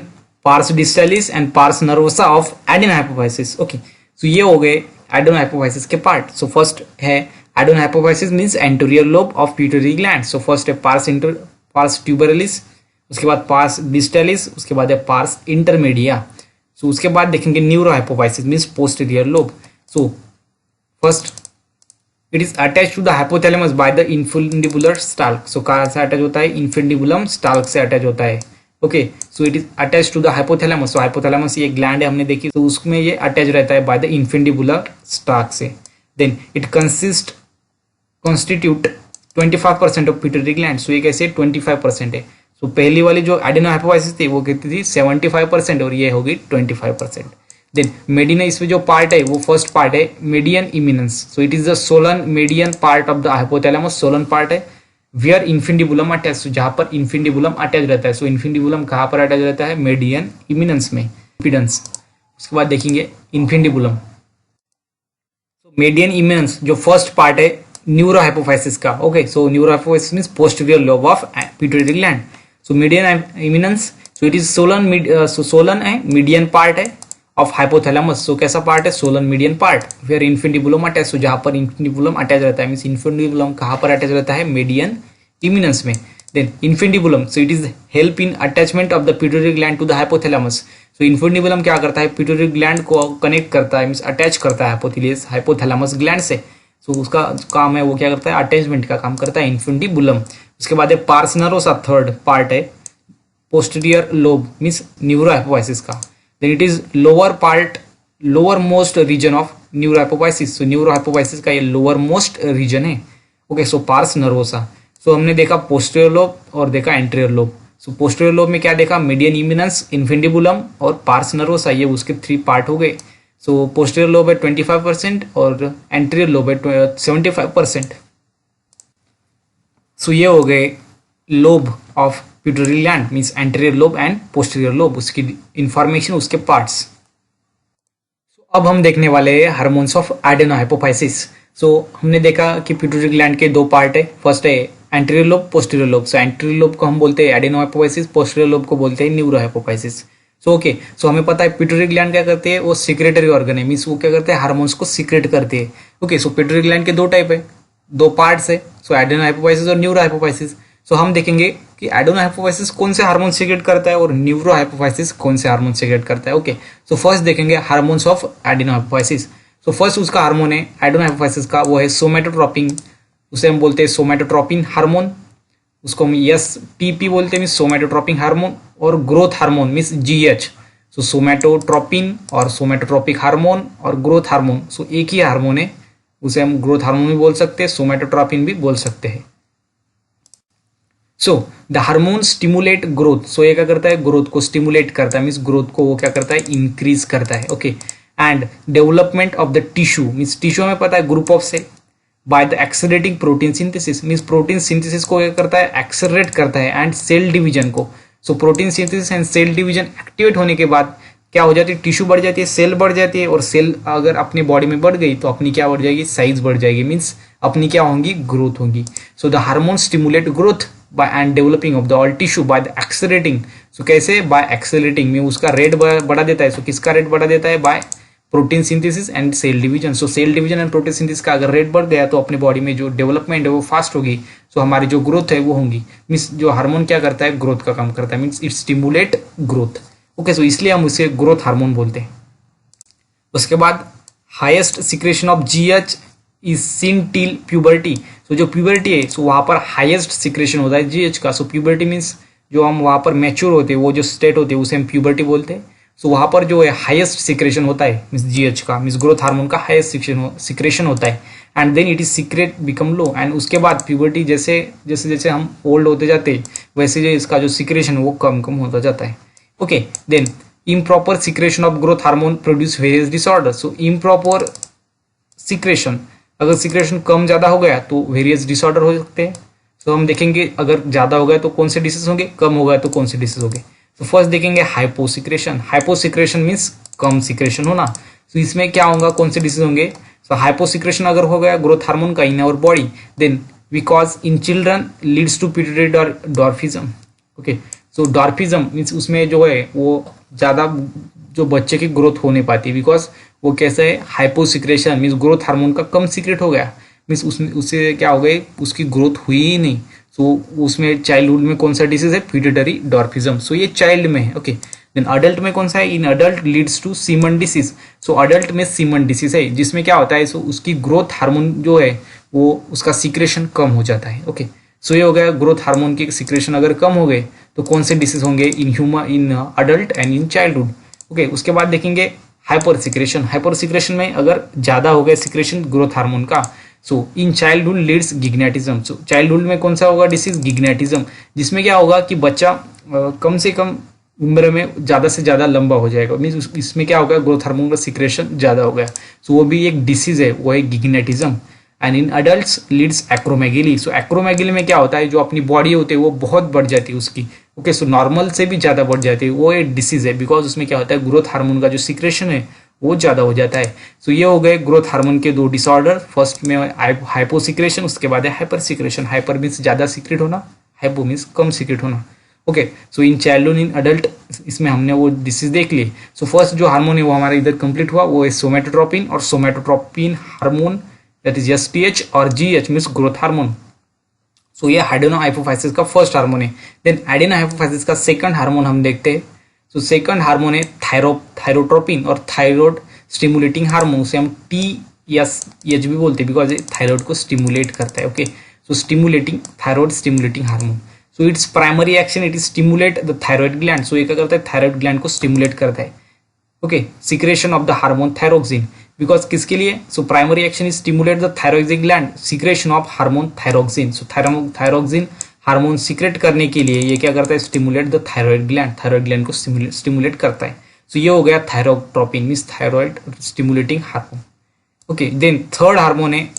pars distalis and pars nervosa of adenohypophysis. Okay, so ये हो गए adenohypophysis के पार्ट। So first है adenohypophysis means anterior lobe of pituitary gland. So first है pars tuberalis, उसके बाद pars distalis, उसके बाद है pars intermedia. So उसके बाद देखेंगे neurohypophysis means posterior lobe. So first it is attach to the hypothalamus by the infundibular stalk. So कहाँ से अटैच होता है, इन्फेंडिबुलम स्टाल्क से अटैच होता है। Okay, so it is attach to the hypothalamus. So hypothalamus ये ग्लैंड है हमने देखी, तो उसमें ये अटैच रहता है बाय द इन्फेंडिबुलर स्टाल्क से। Then it constitute 25% of pituitary gland. So ये कैसे 25% है। सो पहली वाली जो एडिनो हाइपोफाइसिस थी वो कितनी थी, 75%, और ये होगी 25%। देन मेडिना, इसमें जो पार्ट है वो फर्स्ट पार्ट है median eminence. So it is the Solan median part of the hypothalamus, Solan part है वियर इन्फेंडिबुलम अटैच, जहां पर इन्फेंडिबुलम अटैच रहता है। सो इन्फेंडिबुलम कहां पर अटैच रहता है, मेडियन इमिनेंस में, इम्पीडेंस। उसके बाद देखेंगे इन्फेंडिबुलम। सो मेडियन इमिनेंस जो फर्स्ट पार्ट है न्यूरो हाइपोफाइसिस का. Okay, so neuro hypophysis means posterior lobe of pituitary gland. So median eminence, so it is swollen है, मीडियन पार्ट है ऑफ हाइपोथैलेमस. सो कैसा पार्ट है? Swollen median part where infundibulum attach. So जहां पर इन्फेंटिबुलम अटैच रहता है, मीन्स इन्फेंटिबुलम कहां पर अटैच रहता है? मीडियन इमिनेंस में. Then infundibulum, so it is help in attachment of the pituitary gland to the hypothalamus. So infundibulum क्या करता है? पिट्यूटरी ग्लैंड को कनेक्ट करता है, मीन्स अटैच करता है हाइपोथैलेमस ग्लैंड से. सो उसका काम है, वो क्या करता है? अटैचमेंट का काम करता है इन्फेंटिबुलम. उसके बाद है पार्स नरोसा, थर्ड पार्ट है posterior lobe means neuro hypophysis का. Then it is lower part, lower most region of neurohypophysis. So neuro hypophysis का ये लोअर मोस्ट रीजन है. Okay, so pars nervosa. So हमने देखा पोस्टीरियर लोब और देखा anterior lobe. So posterior lobe में क्या देखा? मीडियन इमिनेंस, इन्फेंटिबुलम और पार्स नरोसा, ये उसके 3 पार्ट हो गए. सो पोस्टीरियर लोब है 25% और एंटीरियर लोब है 75%. सो ये हो गए lobe of pituitary gland means anterior lobe and posterior lobe, उसकी इंफॉर्मेशन, उसके पार्ट्स. अब हम देखने वाले हैं हार्मोन्स ऑफ एडेनोहाइपोफाइसिस. सो हमने देखा कि पिट्यूटरी ग्लैंड के 2 पार्ट है. फर्स्ट है anterior lobe, posterior lobe. So anterior lobe को हम बोलते हैं एडेनोहाइपोफाइसिस, पोस्टीरियर लोब को बोलते हैं न्यूरोहाइपोफाइसिस. सो ओके, सो हमें पता है पिट्यूटरी ग्लैंड क्या करते हैं? वो सिक्रेटरी ऑर्गन है, मीन्स वो क्या करते हैं? हार्मोन्स को सीक्रेट करते हैं. ओके, सो पिट्यूटरी ग्लैंड के 2 टाइप है, 2 पार्ट्स है. सो एडेनोहाइपोफाइसिस और न्यूरोहाइपोफाइसिस. सो हम देखेंगे कि एडेनोहाइपोफाइसिस कौन से हार्मोन सीक्रेट करता है और न्यूरोहाइपोफाइसिस कौन से हार्मोन सीक्रेट करता है. ओके, सो फर्स्ट देखेंगे हार्मोन्स ऑफ एडेनोहाइपोफाइसिस. सो फर्स्ट उसका हार्मोन है एडेनोहाइपोफाइसिस का, वो है सोमैटोट्रोपिन. उसे हम बोलते हैं सोमैटोट्रोपिन हार्मोन. उसको हम एसटीपी बोलते हैं, मीन्स सोमैटोट्रोपिन हार्मोन. और ग्रोथ हार्मोन मीन्स जीएच. सो सोमैटोट्रोपिन और सोमैटोट्रोपिक हार्मोन और ग्रोथ हार्मोन, सो एक ही हार्मोन है. उसे हम ग्रोथ हार्मोन भी बोल सकते हैं, सोमैटोट्रोपिन भी बोल सकते हैं. So the hormone stimulate growth. So ये क्या करता है? ग्रोथ को स्टिमुलेट करता है, मीन्स ग्रोथ को वो क्या करता है? इंक्रीज करता है. Okay, and development of the tissue means tissue हमें पता है group of cell by the accelerating protein synthesis means protein synthesis को क्या करता है? एक्सेलरेट करता है. एंड सेल डिवीजन को. So protein synthesis and cell division activate होने के बाद क्या हो जाती है? टिश्यू बढ़ जाती है, सेल बढ़ जाती है. और सेल अगर अपनी बॉडी में बढ़ गई तो अपनी क्या बढ़ जाएगी? साइज बढ़ जाएगी, मीन्स अपनी क्या होंगी? ग्रोथ होगी. सो the hormone stimulate growth by and developing of the all tissue by the accelerating. so कैसे? by accelerating में उसका रेट बढ़ा देता है. so किसका रेट बढ़ा देता है? by protein synthesis and cell division. So cell division and protein synthesis का अगर रेट बढ़ गया तो अपने बॉडी में जो डेवलपमेंट है वो फास्ट होगी. सो हमारी जो ग्रोथ है वो होंगी. मीन्स जो हार्मोन क्या करता है? ग्रोथ का काम करता है, means it stimulate growth. Okay, so इसलिए हम उसे ग्रोथ हार्मोन बोलते हैं. उसके बाद highest secretion of GH is seen till puberty. So जो प्यूबर्टी है, सो वहाँ पर हाईएस्ट सिक्रेशन होता है जीएच का. सो प्यूबर्टी मीन्स जो हम वहाँ पर मैच्योर होते हैं, वो जो स्टेट होते हैं उसे हम प्यूबर्टी बोलते हैं. सो वहाँ पर जो है हाईएस्ट सिक्रेशन होता है मीन्स जीएच का, मीन्स ग्रोथ हार्मोन का हाईएस्ट सिक्रेशन होता है. And then it is secrete become low. And उसके बाद प्यूबर्टी जैसे जैसे जैसे हम ओल्ड होते जाते हैं वैसे जो इसका जो सिक्रेशन है वो कम कम होता जाता है. Okay, then improper secretion of growth hormone produce various disorder. So improper secretion, अगर सिक्रेशन कम ज़्यादा हो गया तो वेरियस डिसऑर्डर हो सकते हैं. सो हम देखेंगे अगर ज़्यादा हो गया तो कौन से डिसीज होंगे, कम हो गया तो कौन से डिसीज होंगे. तो फर्स्ट देखेंगे हाइपोसिक्रेशन. हाइपोसिक्रेशन मीन्स कम सिक्रेशन होना. सो इसमें क्या होगा, कौन से डिसीज होंगे? सो हाइपोसिक्रेशन अगर हो गया ग्रोथ हार्मोन का in our body, then because in children leads to pituitary dwarfism. Okay, so dwarfism means उसमें जो है वो ज़्यादा जो बच्चे की ग्रोथ हो नहीं पाती, बिकॉज वो कैसे है? हाइपोसिक्रेशन मीन्स ग्रोथ हार्मोन का कम सीक्रेट हो गया, मीन्स उसमें उससे क्या हो गई? उसकी ग्रोथ हुई ही नहीं. सो उसमें चाइल्डहुड में कौन सा डिसीज है? पिट्यूटरी डॉर्फिज्म. सो ये चाइल्ड में है. ओके, देन अडल्ट में कौन सा है? In adult leads to Simmonds disease. So adult में सीमन डिसीज है जिसमें क्या होता है? सो उसकी ग्रोथ हार्मोन जो है वो उसका सीक्रेशन कम हो जाता है. ओके, सो ये हो गया ग्रोथ हार्मोन की सीक्रेशन अगर कम हो गए तो कौन से डिसीज होंगे? In human, in adult and in childhood. Okay, उसके बाद देखेंगे हाइपर सिक्रेशन. हाइपर सिक्रेशन में अगर ज़्यादा हो गया सिक्रेशन ग्रोथ हार्मोन का, so in childhood leads gigantism. So childhood में कौन सा होगा डिसीज? गिग्नेटिज्म, जिसमें क्या होगा कि बच्चा कम से कम उम्र में ज़्यादा से ज़्यादा लंबा हो जाएगा. मीन्स इसमें क्या होगा? ग्रोथ हार्मोन का सिक्रेशन ज़्यादा हो गया. सो वो भी एक डिसीज है, वो है gigantism. And in adults leads acromegaly. So acromegaly में क्या होता है? जो अपनी बॉडी होती है वो बहुत बढ़ जाती है उसकी. ओके, सो नॉर्मल से भी ज़्यादा बढ़ जाती है, वो एक डिसीज है बिकॉज उसमें क्या होता है? ग्रोथ हार्मोन का जो सिक्रेशन है वो ज़्यादा हो जाता है। सो ये हो गए ग्रोथ हार्मोन के दो डिसऑर्डर। फर्स्ट में हाइपोसिक्रेशन, उसके बाद है हाइपर सिक्रेशन। हाइपर मीन्स ज़्यादा सीक्रेट होना, हाइपो मीन्स कम सीक्रेट होना। Okay, so in childhood in adult इसमें हमने वो डिसीज देख ली। सो फर्स्ट जो हार्मोन है वो हमारा इधर कंप्लीट हुआ, वो है सोमेटोट्रोपिन, और somatotropin hormone that is STH, और जीएच मीन्स ग्रोथ हार्मोन। सो ये एडेनोहाइपोफाइसिस का फर्स्ट हार्मोन है। देन एडेनोहाइपोफाइसिस का सेकंड हार्मोन हम देखते हैं। सो सेकंड हार्मोन है थायरोट्रोपिन और थायराइड स्टिमुलेटिंग हार्मोन, उसे हम TSH भी बोलते हैं बिकॉज थायराइड को स्टिमुलेट करता है। Okay, so stimulating thyroid stimulating hormone. So its primary action it is stimulate the thyroid gland. So ये क्या करता है, थायराइड ग्लैंड को स्टिमुलेट करता है। Okay, secretion of the hormone thyroxine, because किसके लिए, so primary action is stimulate the thyroxine gland, secretion of hormone thyroxine. So thyroxine hormone secrete करने के लिए ये क्या करता है, स्टिमुलेट द थायराइड ग्लैंड को स्टिमुलेट करता है। सो ये हो गया thyrotropin means thyroid stimulating hormone. Okay, then third hormone है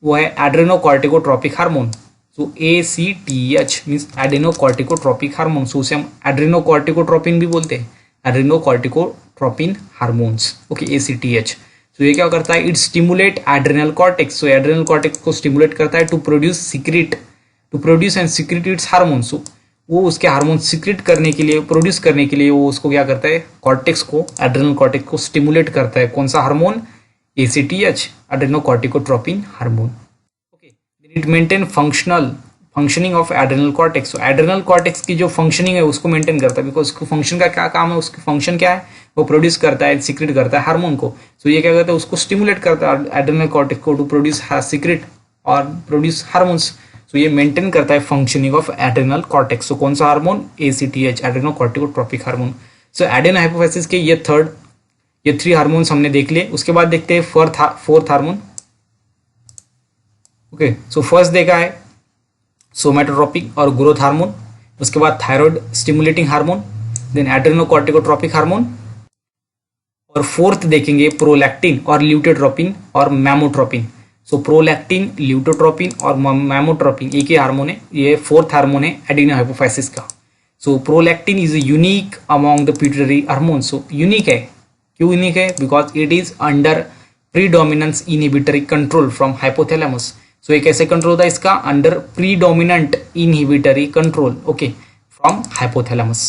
वो है adrenocorticotropic hormone. So ACTH means adenocorticotropic hormone. So उसे हम एड्रेनोकॉर्टिकोट्रोपिन भी बोलते हैं, एड्रेनोकॉर्टिकोट्रोपिन हार्मोन्स। Okay, ACTH। तो ये क्या करता है, it stimulate adrenal cortex. So adrenal cortex को स्टिमुलेट करता है to produce and secrete its hormone. So वो उसके हार्मोन सीक्रेट करने के लिए, प्रोड्यूस करने के लिए वो उसको क्या करता है, कॉर्टेक्स को, एड्रेनल कॉर्टेक्स को स्टिमुलेट करता है। कौन सा hormone, ACTH, adrenocorticotropin hormone. Okay, it maintain functioning of adrenal cortex. So adrenal cortex की जो फंक्शनिंग है उसको मेंटेन करता है, बिकॉज उसको फंक्शन का क्या काम है, उसकी फंक्शन क्या है, वो प्रोड्यूस करता है, सीक्रेट करता है हार्मोन को। सो ये क्या करता है, उसको स्टिमुलेट करता है एड्रेनल कॉर्टेक्स को टू प्रोड्यूस सीक्रेट और प्रोड्यूस हार्मोन्स। सो ये मेंटेन करता है फंक्शनिंग ऑफ एड्रेनल कॉर्टेक्स। सो कौन सा हार्मोन, ACTH, एड्रेनोकॉर्टिकोट्रोपिक हार्मोन। सो एडेनोहाइपोफाइसिस के ये 3 हार्मोन्स हमने देख लिए। उसके बाद देखते हैं fourth hormone. Okay, so first देखा है सोमेटोट्रोपिक और ग्रोथ हार्मोन, उसके बाद thyroid stimulating hormone, then adrenocorticotropic hormone, और फोर्थ देखेंगे प्रोलैक्टिन और ल्यूटेट्रोपिन और मैमोट्रोपिन। सो प्रोलैक्टिन, ल्यूटोट्रोपिन और मैमोट्रोपिन एक ही हार्मोन है, ये फोर्थ हार्मोन है एडेनोहाइपोफाइसिस का। So prolactin is unique among the pituitary hormone. So unique है, क्यों यूनिक है, because it is under predominance inhibitory control from hypothalamus. So ये कैसे कंट्रोल होता है इसका, under predominant inhibitory control, okay, from hypothalamus.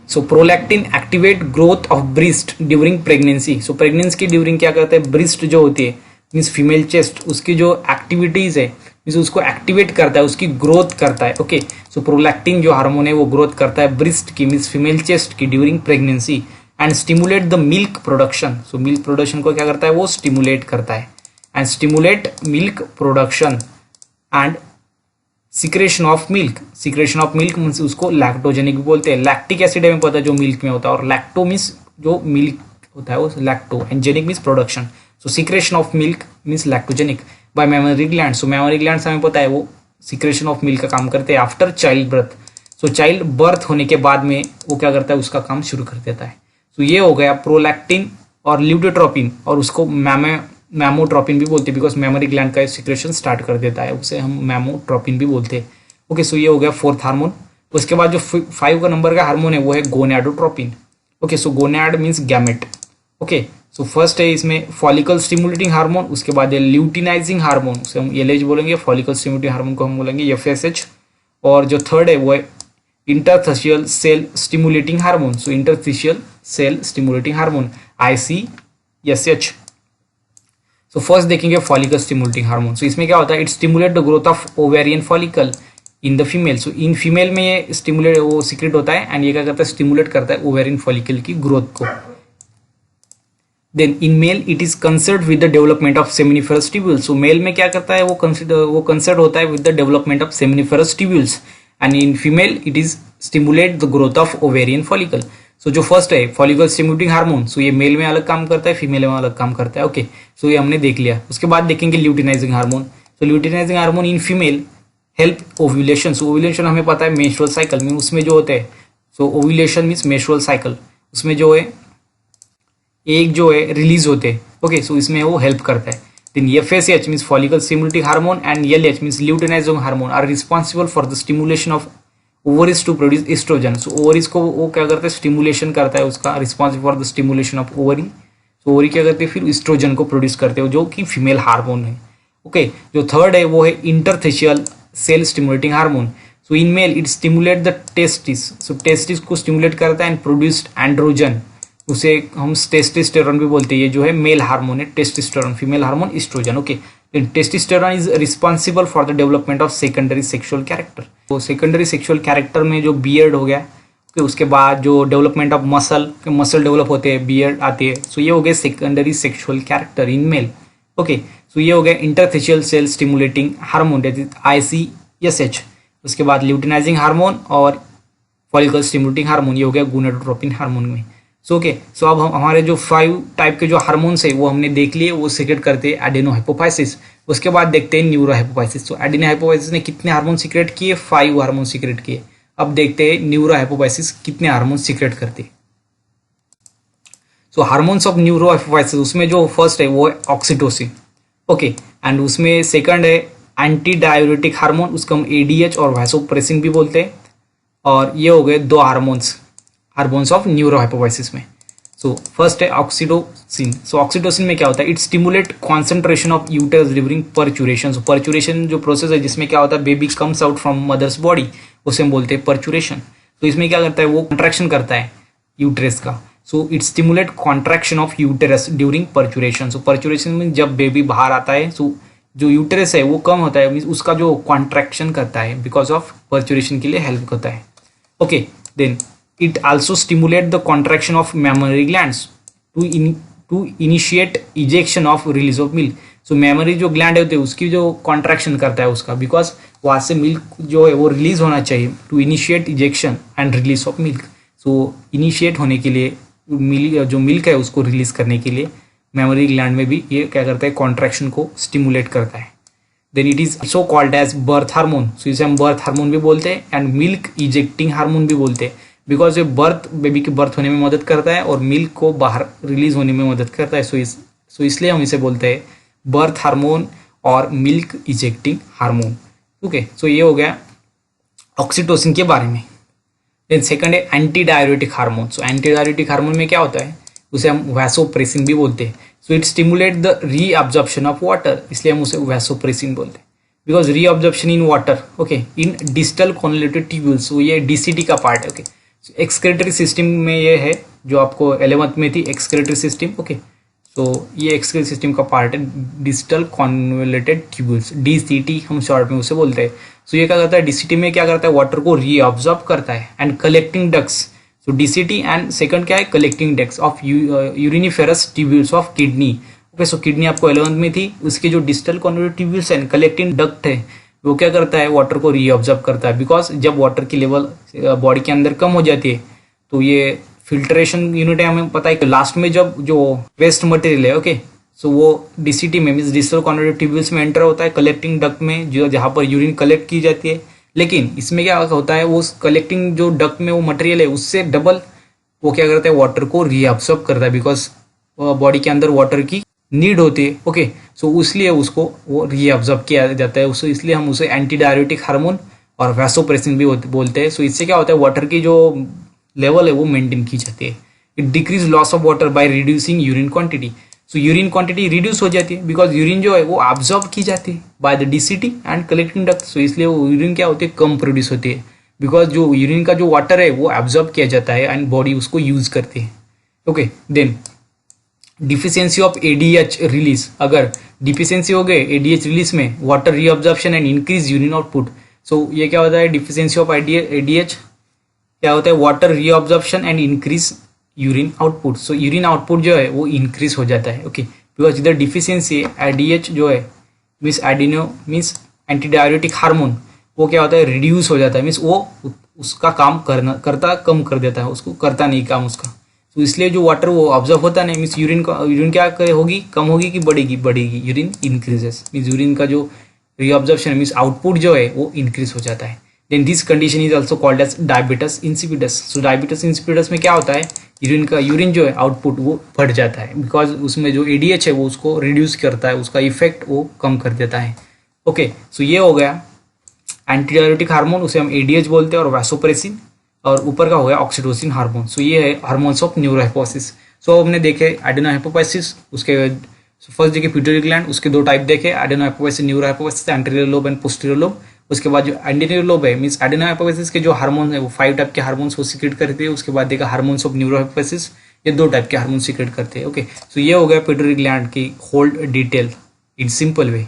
So prolactin activate growth of breast during pregnancy. So pregnancy की ड्यूरिंग क्या करता है, ब्रेस्ट जो होती है मीन्स फीमेल चेस्ट, उसकी जो एक्टिविटीज है मीन्स उसको एक्टिवेट करता है, उसकी ग्रोथ करता है। ओके, सो प्रोलैक्टिन जो हार्मोन है वो ग्रोथ करता है ब्रेस्ट की मीन्स फीमेल चेस्ट की during pregnancy, and stimulate the milk production. So milk production को क्या करता है, वो स्टिमुलेट करता है, and stimulate milk production and secretion of milk. Secretion of milk means उसको लैक्टोजेनिक भी बोलते हैं। लैक्टिक एसिड हमें पता है जो मिल्क में होता है, और लैक्टो मीन्स जो मिल्क होता है वो lacto, and genic means production. So secretion of milk means lactogenic by mammary gland. So mammary gland हमें पता है वो सिक्रेशन ऑफ मिल्क का काम करते हैं आफ्टर चाइल्ड बर्थ। सो चाइल्ड बर्थ होने के बाद में वो क्या करता है, उसका काम शुरू कर देता है। सो ये हो गया प्रोलैक्टिन और ल्यूटेट्रोपिन, और उसको मैमोट्रोपिन भी बोलते हैं बिकॉज मेमोरी ग्लैंड का सिक्रेशन स्टार्ट कर देता है, उसे हम मैमोट्रोपिन भी बोलते हैं। ओके, सो ये हो गया फोर्थ हार्मोन। उसके बाद जो 5 का नंबर का हार्मोन है वो है gonadotropin. Okay, so gonad means gamete. Okay, so first है इसमें फॉलिकल स्टिमुलेटिंग हार्मोन, उसके बाद है ल्यूटिनाइजिंग हार्मोन, उसे हम LH बोलेंगे, फॉलिकल स्टिमुलेटिंग हार्मोन को हम बोलेंगे FSH, और जो थर्ड है वो है interstitial cell stimulating hormone. So interstitial cell stimulating hormone ICSH। So first देखेंगे फॉलिकल स्टिमुलेटिंग हार्मोन। सो इसमें क्या होता है, it stimulate the growth of ovarian follicle in the female. So in female में ये स्टिमुलेट वो सीक्रेट होता है, एंड ये क्या करता है, स्टिमुलेट करता है ओवेरियन फॉलिकल की ग्रोथ को। Then in male it is concerned with the development of seminiferous tubules. So male में क्या करता है, वो कंसर्ड होता है with the development of seminiferous tubules, and in female it is stimulate the growth of ovarian follicle. So जो फर्स्ट है फॉलिकल स्टिमुलेटिंग हार्मोन, सो ये मेल में अलग काम करता है, फीमेल में अलग काम करता है। ओके, सो ये हमने देख लिया। उसके बाद देखेंगे luteinizing hormone. So luteinizing hormone in female help ovulation. So ovulation हमें पता है मेंस्ट्रुअल साइकिल में उसमें जो होते हैं, सो ओव्यूलेशन मीन्स मेंस्ट्रुअल साइकिल, उसमें जो है एक जो है रिलीज होते हैं। ओके, सो इसमें वो हेल्प करता है। Then FSH means follicle stimulating hormone and LH means luteinizing hormone are responsible for the stimulation of ovaries to produce estrogen. So ovaries को वो क्या करता है, स्टिमुलेशन करता है, उसका responsible for the stimulation of ovary. तो ओवरी क्या करते हैं, फिर एस्ट्रोजन को प्रोड्यूस करते हो जो कि फीमेल हार्मोन है। ओके, जो थर्ड है वो है interfacial cell stimulating hormone. So in male it stimulate the testis. So testis को स्टिमुलेट करता है एंड प्रोड्यूस्ड एंड्रोजन, उसे हम टेस्टोस्टेरोन भी बोलते हैं। ये जो है मेल हार्मोन है testosterone, female hormone estrogen. Okay, testosterone is responsible for the development of secondary sexual character. तो सेकेंडरी सेक्सुअल कैरेक्टर में जो बियर्ड हो गया, okay, उसके बाद जो डेवलपमेंट ऑफ मसल डेवलप होते हैं, बियर्ड आती है। सो ये हो गया secondary sexual character in male. Okay, so ये हो गया interstitial cell stimulating hormone ICSH। उसके बाद ल्यूटिनाइजिंग हार्मोन और फॉलिकल स्टिमुलेटिंग हार्मोन, ये हो गया गोनाडोट्रोपिन हार्मोन में। सो ओके, सो अब हम हमारे जो 5 टाइप के जो हार्मोन्स है वो हमने देख लिए, वो सीक्रेट करते हैं एडेनो हाइपोफाइसिस। उसके बाद देखते हैं न्यूरो हाइपोफाइसिस। तो एडेनो हाइपोफाइसिस ने कितने हार्मोन सीक्रेट किए, 5 हार्मोन सीक्रेट किए। अब देखते हैं न्यूरो हाइपोफाइसिस कितने हार्मोन सीक्रेट करते हैं। सो हार्मोन्स ऑफ न्यूरो हाइपोफाइसिस, उसमें जो फर्स्ट है वो है ऑक्सीटोसिन। ओके, एंड उसमें सेकंड है एंटी डाययूरेटिक हार्मोन, उसको हम ADH और वैसोप्रेसिन भी बोलते हैं। और ये हो गए 2 हार्मोन्स ऑफ न्यूरो हाइपोफाइसिस में। सो फर्स्ट है ऑक्सीटोसिन। सो ऑक्सीटोसिन में क्या होता है, it stimulate concentration of uterus during parturition. So parturition जो प्रोसेस है जिसमें क्या होता है, baby comes out from mother's body, उसे हम बोलते हैं परचुरेशन। तो इसमें क्या करता है, वो कॉन्ट्रैक्शन करता है यूटेरस का। So it stimulate contraction of uterus during parturition. So parturition में जब बेबी बाहर आता है, सो जो यूटेरस है वो कम होता है, मीन्स उसका जो कॉन्ट्रैक्शन करता है बिकॉज ऑफ परचुरेशन के लिए हेल्प करता है। Okay, then it also stimulate the contraction of mammary glands to initiate ejection of release of milk. So mammary जो ग्लैंड होते हैं उसकी जो कॉन्ट्रैक्शन करता है उसका, बिकॉज वहाँ से मिल्क जो है वो रिलीज होना चाहिए, to initiate ejection and release of milk. So initiate होने के लिए जो मिल्क है उसको रिलीज करने के लिए मेमोरी ग्लैंड में भी ये क्या करता है, कॉन्ट्रैक्शन को स्टिमुलेट करता है। Then it is so called as birth hormone. So इसे हम बर्थ हार्मोन भी बोलते हैं एंड मिल्क इजेक्टिंग हार्मोन भी बोलते हैं, बिकॉज ये बेबी के बर्थ होने में मदद करता है और मिल्क को बाहर रिलीज होने में मदद करता है। सो इसलिए हम इसे बोलते हैं बर्थ हार्मोन और milk ejecting hormone. Okay, so ये हो गया ऑक्सीटोसिन के बारे में। देन सेकंड है anti diuretic hormone. So anti diuretic hormone में क्या होता है, उसे हम वैसोप्रेसिन भी बोलते हैं। So it stimulate the reabsorption of water, इसलिए हम उसे वैसोप्रेसिन बोलते हैं, because reabsorption in water, okay, in distal convoluted tubules. So ये DCT का पार्ट है। ओके, एक्सक्रेटरी सिस्टम में ये है जो आपको 11th में थी, एक्सक्रेटरी सिस्टम। ओके, सो ये एक्सक्रेटरी सिस्टम का पार्ट है, डिस्टल कॉन्वोल्यूटेड ट्यूब्यूल्स, DCT हम शॉर्ट में उसे बोलते हैं। सो ये क्या करता है, DCT में क्या करता है, वाटर को रीअब्जॉर्ब करता है and collecting ducts. So DCT and second क्या है, collecting ducts of uriniferous tubules of kidney. Okay, so kidney आपको 11th में थी, उसके जो distal convoluted tubules and collecting duct है वो क्या करता है, वाटर को रीअब्जॉर्ब करता है। बिकॉज जब वाटर की लेवल बॉडी के अंदर कम हो जाती है तो ये फिल्ट्रेशन यूनिट है, हमें पता है कि लास्ट में जब जो वेस्ट मटेरियल है, ओके, सो वो DCT में मीन्स डिस्टल कॉन्वोल्यूटेड ट्यूब्यूल्स में एंटर होता है, कलेक्टिंग डक्ट में, जो जहाँ पर यूरिन कलेक्ट की जाती है। लेकिन इसमें क्या होता है, वो कलेक्टिंग जो डक्ट में वो मटेरियल है उससे डबल वो क्या करता है, वाटर को रीअब्सॉर्ब करता है, बिकॉज बॉडी के अंदर वाटर की नीड होती है। ओके, सो इसलिए उसको वो रीअब्जॉर्ब किया जाता है उसको, इसलिए हम उसे एंटी डाययूरेटिक हार्मोन और वैसोप्रेसिन भी बोलते हैं। सो इससे क्या होता है, वाटर की जो लेवल है वो मेंटेन की जाती है। It decrease loss of water by reducing urine quantity. So urine quantity reduce हो जाती है, बिकॉज यूरिन जो है वो ऑब्जॉर्ब की जाती है by the DCT and collecting duct. So इसलिए वो यूरिन क्या होती है, कम प्रोड्यूस होती है, बिकॉज जो यूरिन का जो वाटर है वो ऑब्जॉर्ब किया जाता है एंड बॉडी उसको यूज करती है। Okay, then deficiency of ADH release. अगर डिफिशियंसी हो गए ADH रिलीज में, water reabsorption and increase urine output. So ये क्या होता है, डिफिशियंसी ऑफ ADH क्या होता है, water reabsorption and increase urine output. So urine output जो है वो इंक्रीज हो जाता है। ओके, बिकॉज इधर डिफिशियंसी ADH जो है means adeno means anti diuretic hormone, वो क्या होता है, रिड्यूस हो जाता है, मीन्स वो उसका काम करता कम कर देता है, उसको करता नहीं काम उसका। तो इसलिए जो वाटर वो ऑब्जर्व होता नहीं, मीन्स यूरिन क्या होगी, कम होगी कि बढ़ेगी, यूरिन इंक्रीजेस, मीन्स यूरिन का जो रीअब्जॉर्प्शन मीन्स आउटपुट जो है वो इंक्रीज हो जाता है। Then this condition is also called as diabetes insipidus. So diabetes insipidus में क्या होता है, यूरिन जो है आउटपुट वो बढ़ जाता है, बिकॉज उसमें जो ADH है वो उसको रिड्यूस करता है, उसका इफेक्ट वो कम कर देता है। ओके, सो ये हो गया एंटीडायरेटिक हार्मोन उसे हम एडीएच बोलते हैं, और वैसोप्रेसिन, और ऊपर का हो गया ऑक्सीटोसिन हार्मोन। सो ये है हार्मोन्स ऑफ न्यूरोहाइपोसिस। सो हमने देखे एडेनोहाइपोपाइसिस, उसके फर्स्ट देखे पिट्यूटरी ग्लैंड, उसके दो टाइप देखे, adenohypophysis, neurohypophysis, anterior lobe and posterior lobe. उसके बाद जो एंटीरियर लोब है मींस एडेनोहाइपोपाइसिस के जो हार्मोन है वो 5 टाइप के हार्मोन्स को सीक्रेट करते हैं। उसके बाद देखा हार्मोन्स ऑफ न्यूरोहाइपोपाइसिस, ये 2 टाइप के हार्मोन सीक्रेट करते हैं। ओके, सो ये हो गया पिट्यूटरी ग्लैंड की whole detail in simple way.